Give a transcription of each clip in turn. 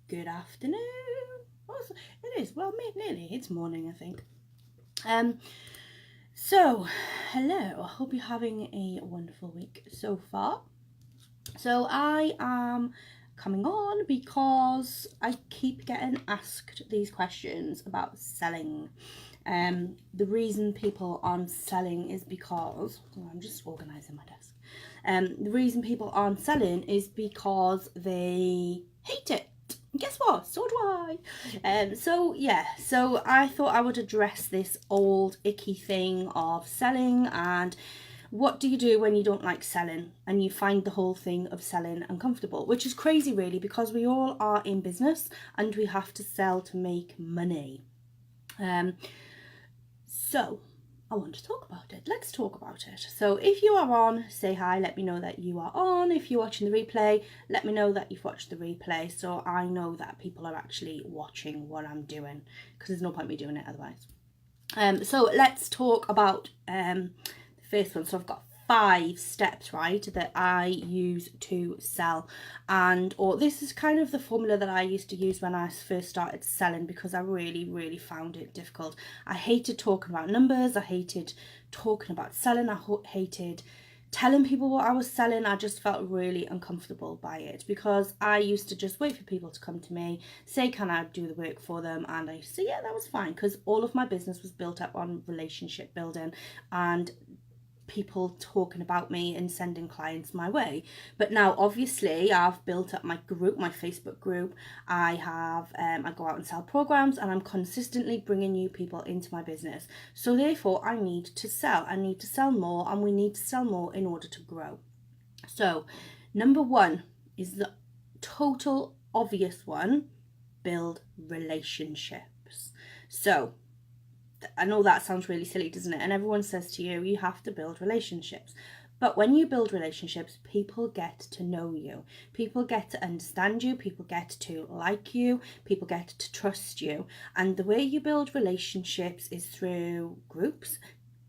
good afternoon. Oh, it is, well, nearly, it's morning, I think. So, hello, I hope you're having a wonderful week so far. So I am coming on because I keep getting asked these questions about selling. The reason people aren't selling is because, I'm just organising my desk. The reason people aren't selling is because they hate it. Guess what? So do I. So I thought I would address this old icky thing of selling, and what do you do when you don't like selling and you find the whole thing of selling uncomfortable, which is crazy really, because we all are in business and we have to sell to make money. So I want to talk about it. Let's talk about it. So if you are on, say hi, let me know that you are on. If you're watching the replay, let me know that you've watched the replay, so I know that people are actually watching what I'm doing, because there's no point me doing it otherwise. So let's talk about the first one. So I've got 5 steps, right, that I use to sell, or this is kind of the formula that I used to use when I first started selling, because I really found it difficult. I hated talking about numbers, I hated talking about selling, I hated telling people what I was selling. I just felt really uncomfortable by it, because I used to just wait for people to come to me, say can I do the work for them, and I used to say yeah, that was fine, because all of my business was built up on relationship building and people talking about me and sending clients my way. But now obviously I've built up my group, my Facebook group. I go out and sell programs, and I'm consistently bringing new people into my business. So therefore I need to sell more, and we need to sell more in order to grow. So number 1 is the total obvious one: build relationships. So I know that sounds really silly, doesn't it? And everyone says to you, you have to build relationships. But when you build relationships, people get to know you. People get to understand you. People get to like you. People get to trust you. And the way you build relationships is through groups.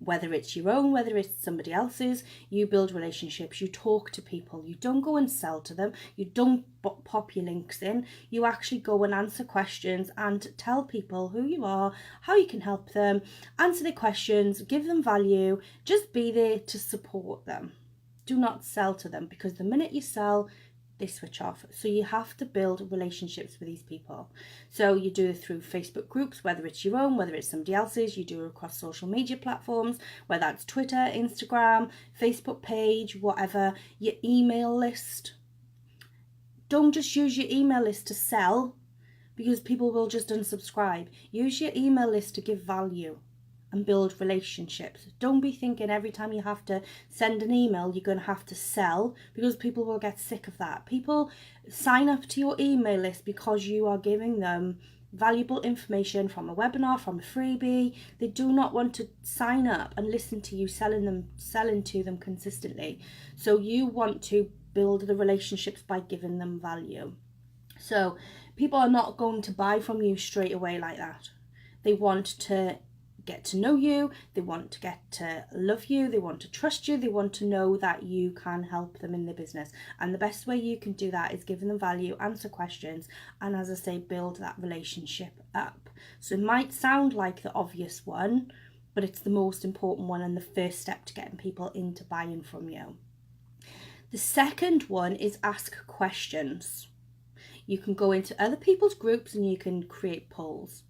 Whether it's your own, whether it's somebody else's, you build relationships, you talk to people, you don't go and sell to them, you don't pop your links in, you actually go and answer questions and tell people who you are, how you can help them, answer their questions, give them value, just be there to support them. Do not sell to them, because the minute you sell, they switch off. So you have to build relationships with these people. So you do it through Facebook groups, whether it's your own, whether it's somebody else's. You do it across social media platforms, whether that's Twitter, Instagram, Facebook page, whatever. Your email list. Don't just use your email list to sell, because people will just unsubscribe. Use your email list to give value and build relationships. Don't be thinking every time you have to send an email you're going to have to sell, because people will get sick of that. People sign up to your email list because you are giving them valuable information from a webinar, from a freebie. They do not want to sign up and listen to you selling to them consistently. So you want to build the relationships by giving them value. So people are not going to buy from you straight away like that. They want to get to know you, they want to get to love you, they want to trust you, they want to know that you can help them in their business. And the best way you can do that is giving them value, answer questions, and as I say, build that relationship up. So it might sound like the obvious one, but it's the most important one and the first step to getting people into buying from you. The second one is ask questions. You can go into other people's groups and you can create polls.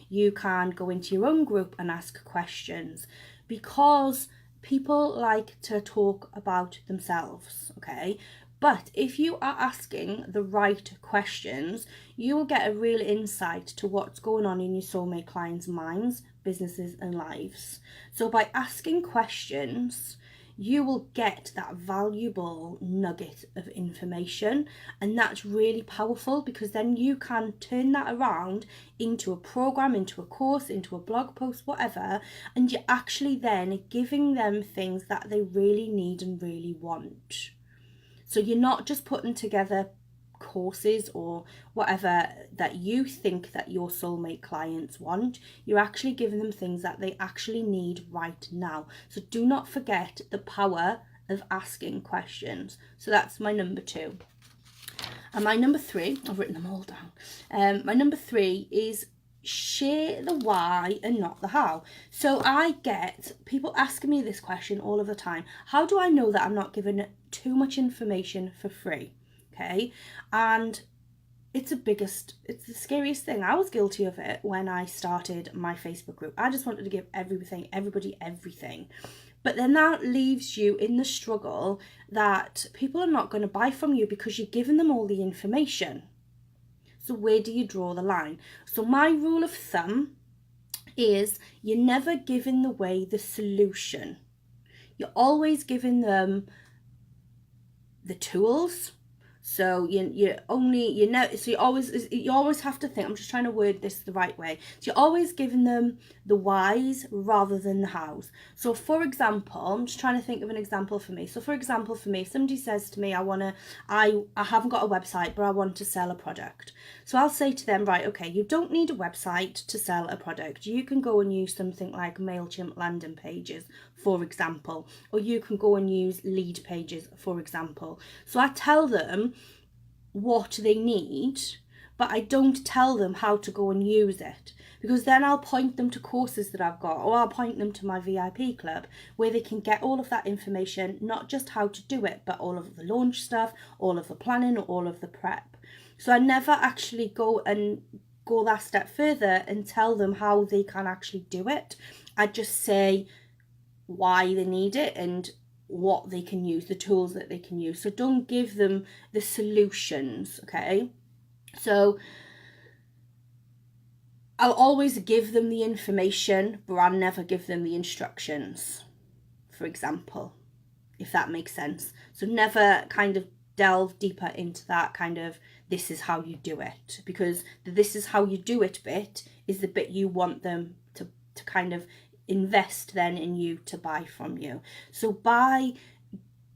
You can go into your own group and ask questions, because people like to talk about themselves, okay? But if you are asking the right questions, you will get a real insight to what's going on in your soulmate clients' minds, businesses and lives. So by asking questions, you will get that valuable nugget of information, and that's really powerful, because then you can turn that around into a program, into a course, into a blog post, whatever, and you're actually then giving them things that they really need and really want. So you're not just putting together courses or whatever that you think that your soulmate clients want. You're actually giving them things that they actually need right now. So do not forget the power of asking questions. So that's my number 2. And my number 3, I've written them all down. My number 3 is share the why and not the how. So I get people asking me this question all of the time. How do I know that I'm not giving too much information for free? Okay. And it's the scariest thing. I was guilty of it when I started my Facebook group. I just wanted to give everybody everything. But then that leaves you in the struggle that people are not going to buy from you because you're giving them all the information. So where do you draw the line? So my rule of thumb is you're never giving away the solution. You're always giving them the tools. So you always have to think. I'm just trying to word this the right way. So you're always giving them the whys rather than the hows. So for example, I'm just trying to think of an example for me. So for example, for me, if somebody says to me, I haven't got a website, but I want to sell a product. So I'll say to them, right, okay, you don't need a website to sell a product. You can go and use something like MailChimp landing pages, for example, or you can go and use lead pages, for example. So I tell them what they need, but I don't tell them how to go and use it, because then I'll point them to courses that I've got, or I'll point them to my VIP club where they can get all of that information, not just how to do it, but all of the launch stuff, all of the planning, all of the prep. So I never actually go that step further and tell them how they can actually do it. I just say why they need it and what they can use, the tools that they can use. So don't give them the solutions, okay? So I'll always give them the information, but I'll never give them the instructions, for example, if that makes sense. So never kind of delve deeper into that kind of this is how you do it, because the this is how you do it bit is the bit you want them to kind of invest then in you to buy from you. So by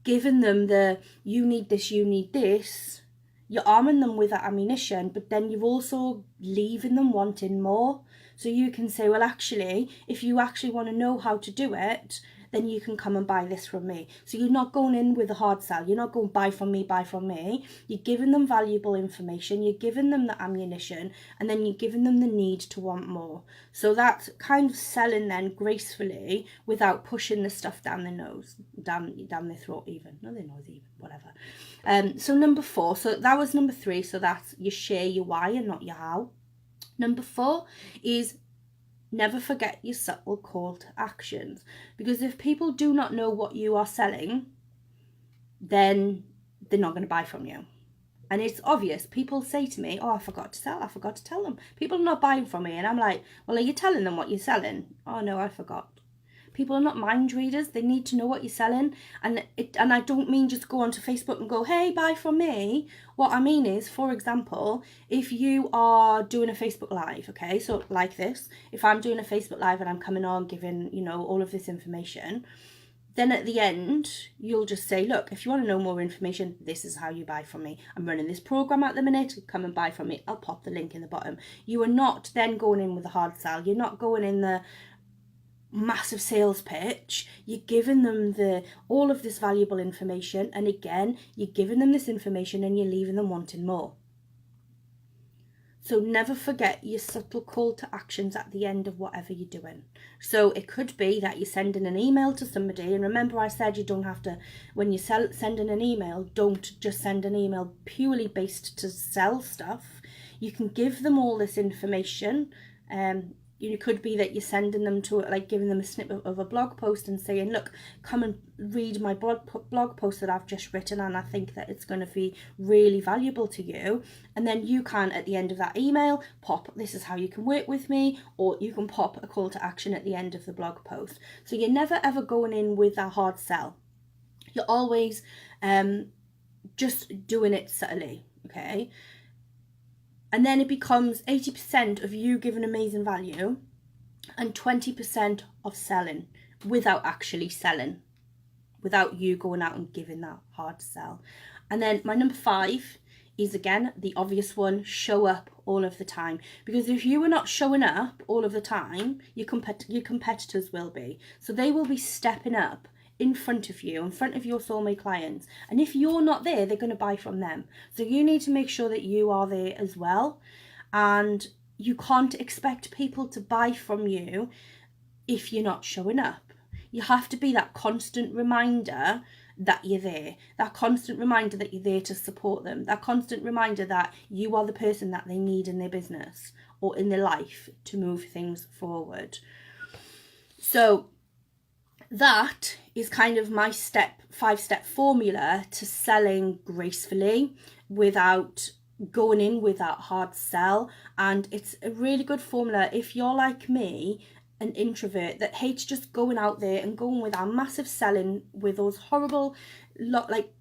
giving them the you need this, you're arming them with that ammunition, but then you're also leaving them wanting more. So you can say, well, actually, if you actually want to know how to do it, then you can come and buy this from me. So you're not going in with a hard sell. You're not going buy from me. You're giving them valuable information. You're giving them the ammunition, and then you're giving them the need to want more. So that's kind of selling then gracefully without pushing the stuff down their nose, down their throat even. No, their nose even, whatever. So number 4, so that was number 3. So that's you share your why and not your how. Number 4 is never forget your subtle call to actions, because if people do not know what you are selling, then they're not going to buy from you. And it's obvious. People say to me, oh, I forgot to sell. I forgot to tell them. People are not buying from me. And I'm like, well, are you telling them what you're selling? Oh, no, I forgot. People are not mind readers. They need to know what you're selling. And I don't mean just go onto Facebook and go, hey, buy from me. What I mean is, for example, if you are doing a Facebook Live, okay, so like this, if I'm doing a Facebook Live and I'm coming on giving, all of this information, then at the end, you'll just say, look, if you want to know more information, this is how you buy from me. I'm running this program at the minute. Come and buy from me. I'll pop the link in the bottom. You are not then going in with a hard sell. You're not going in the massive sales pitch. You're giving them all of this valuable information, and again, you're giving them this information and you're leaving them wanting more. So never forget your subtle call to actions at the end of whatever you're doing. So it could be that you're sending an email to somebody, and remember I said you don't have to, when you're sending an email, don't just send an email purely based to sell stuff. You can give them all this information. It could be that you're sending them to, like, giving them a snippet of a blog post and saying, look, come and read my blog post that I've just written, and I think that it's going to be really valuable to you. And then you can, at the end of that email, pop, this is how you can work with me, or you can pop a call to action at the end of the blog post. So you're never ever going in with a hard sell. You're always just doing it subtly, okay? And then it becomes 80% of you giving amazing value and 20% of selling without actually selling, without you going out and giving that hard sell. And then my number 5 is, again, the obvious one, show up all of the time. Because if you are not showing up all of the time, your competitors will be. So they will be stepping up in front of you, in front of your soulmate clients. And if you're not there, they're going to buy from them. So you need to make sure that you are there as well. And you can't expect people to buy from you if you're not showing up. You have to be that constant reminder that you're there, that constant reminder that you're there to support them, that constant reminder that you are the person that they need in their business or in their life to move things forward. So that is kind of my 5-step formula to selling gracefully without going in with that hard sell. And it's a really good formula if you're like me, an introvert that hates just going out there and going with our massive selling with those horrible like,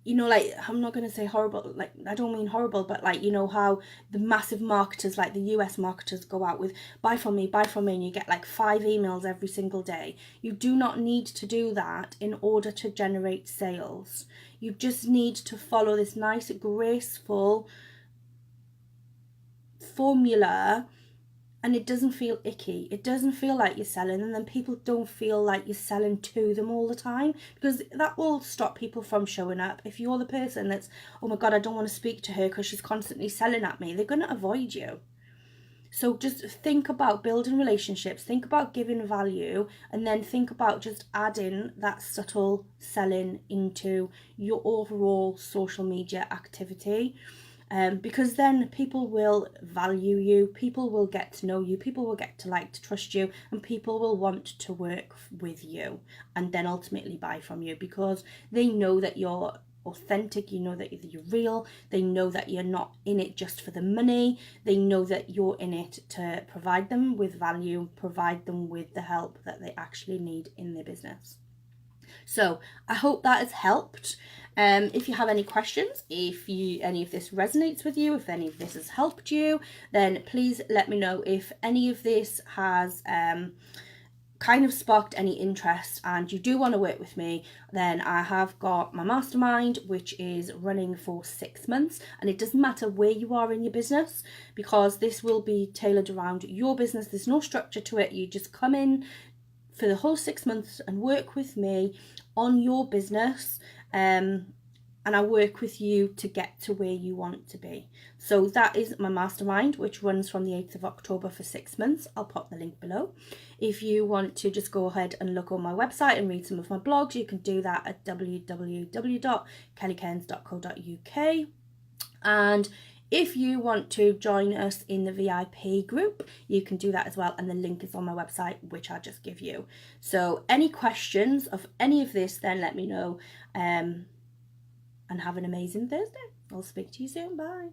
you know, like, I'm not going to say horrible, like, I don't mean horrible, but like, you know how the massive marketers, like the US marketers, go out with buy from me, and you get like 5 emails every single day. You do not need to do that in order to generate sales. You just need to follow this nice, graceful formula, and it doesn't feel icky. It doesn't feel like you're selling, and then people don't feel like you're selling to them all the time, because that will stop people from showing up. If you're the person that's, oh my God, I don't want to speak to her because she's constantly selling at me, they're going to avoid you. So just think about building relationships, think about giving value, and then think about just adding that subtle selling into your overall social media activity. Because then people will value you, people will get to know you, people will get to like to trust you, and people will want to work with you and then ultimately buy from you, because they know that you're authentic, you know that you're real, they know that you're not in it just for the money, they know that you're in it to provide them with value, provide them with the help that they actually need in their business. So I hope that has helped. If you have any questions, if any of this resonates with you, if any of this has helped you, then please let me know. If any of this has kind of sparked any interest and you do want to work with me, then I have got my mastermind, which is running for 6 months, and it doesn't matter where you are in your business, because this will be tailored around your business. There's no structure to it. You just come in for the whole 6 months and work with me on your business, and I work with you to get to where you want to be. So that is my mastermind, which runs from the 8th of October for 6 months. I'll pop the link below. If you want to just go ahead and look on my website and read some of my blogs, you can do that at www.kellycairns.co.uk. And if you want to join us in the VIP group, you can do that as well, and the link is on my website, which I'll just give you. So any questions of any of this, then let me know, and have an amazing Thursday. I'll speak to you soon. Bye.